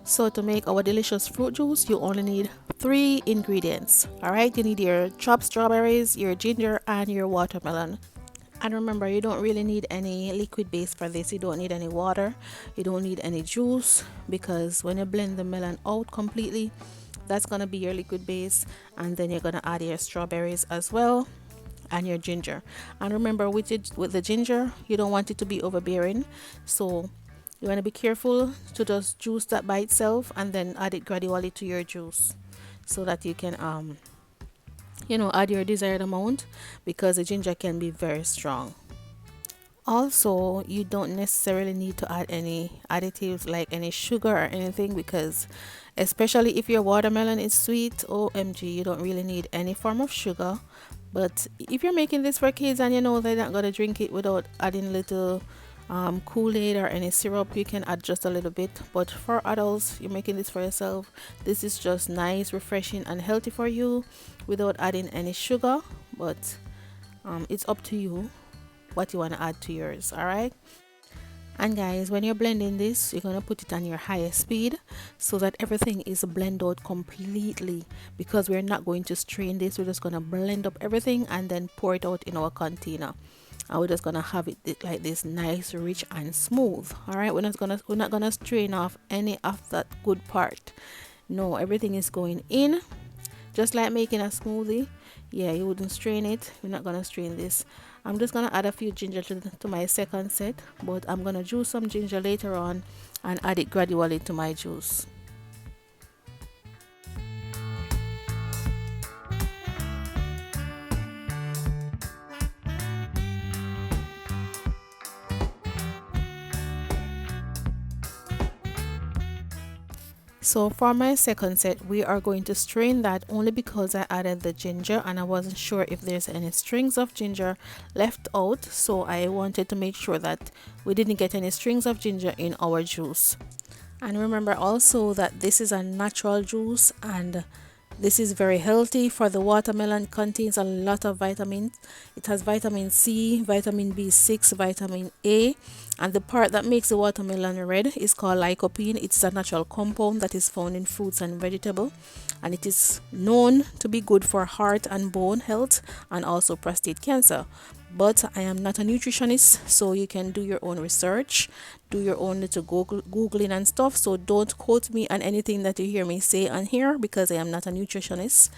So to make our delicious fruit juice, you only need 3 ingredients. All right, you need your chopped strawberries, your ginger, and your watermelon. And remember, you don't really need any liquid base for this. You don't need any water, you don't need any juice, because when you blend the melon out completely, that's gonna be your liquid base. And then you're gonna add your strawberries as well, and your ginger. And remember, with the ginger, you don't want it to be overbearing, so you want to be careful to just juice that by itself and then add it gradually to your juice, so that you can add your desired amount, because the ginger can be very strong. Also, you don't necessarily need to add any additives like any sugar or anything, because especially if your watermelon is sweet, OMG, you don't really need any form of sugar. But if you're making this for kids and you know they're not going to drink it without adding little Kool-Aid or any syrup, you can add just a little bit. But for adults, you're making this for yourself, this is just nice, refreshing, and healthy for you without adding any sugar. But it's up to you what you want to add to yours. All right. And guys, when you're blending this, you're going to put it on your highest speed so that everything is blended out completely, because we're not going to strain this. We're just going to blend up everything and then pour it out in our container, and we're just going to have it like this, nice, rich, and smooth. All right, we're not going to strain off any of that good part. No, everything is going in just like making a smoothie. Yeah, you wouldn't strain it. We're not going to strain this. I'm just going to add a few ginger to my second set, but I'm going to juice some ginger later on and add it gradually to my juice. So for my second set, we are going to strain that only because I added the ginger and I wasn't sure if there's any strings of ginger left out. So I wanted to make sure that we didn't get any strings of ginger in our juice. And remember also that this is a natural juice, and this is very healthy. For the watermelon contains a lot of vitamins. It has vitamin C, vitamin B6, vitamin A, and the part that makes the watermelon red is called lycopene. It's a natural compound that is found in fruits and vegetables, and it is known to be good for heart and bone health and also prostate cancer. But I am not a nutritionist, so you can do your own research, do your own little googling and stuff. So don't quote me on anything that you hear me say on here, because I am not a nutritionist.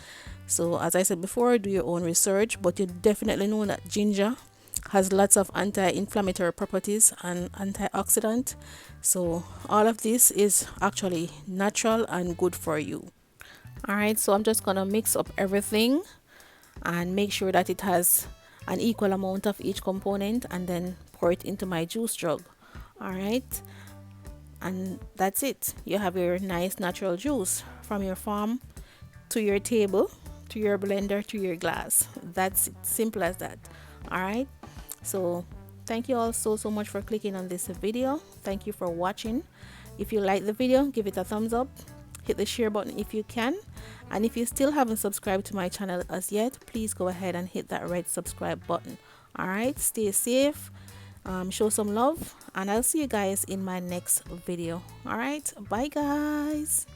So as I said before, do your own research, but you definitely know that ginger has lots of anti-inflammatory properties and antioxidant. So all of this is actually natural and good for you. All right, so I'm just gonna mix up everything and make sure that it has an equal amount of each component, and then pour it into my juice jug. All right, and that's it. You have your nice natural juice from your farm to your table, to your blender, to your glass. That's it. Simple as that. All right, so thank you all so much for clicking on this video. Thank you for watching. If you like the video, give it a thumbs up, hit the share button if you can, and if you still haven't subscribed to my channel as yet, please go ahead and hit that red subscribe button. All right, stay safe, show some love, and I'll see you guys in my next video. All right, bye guys.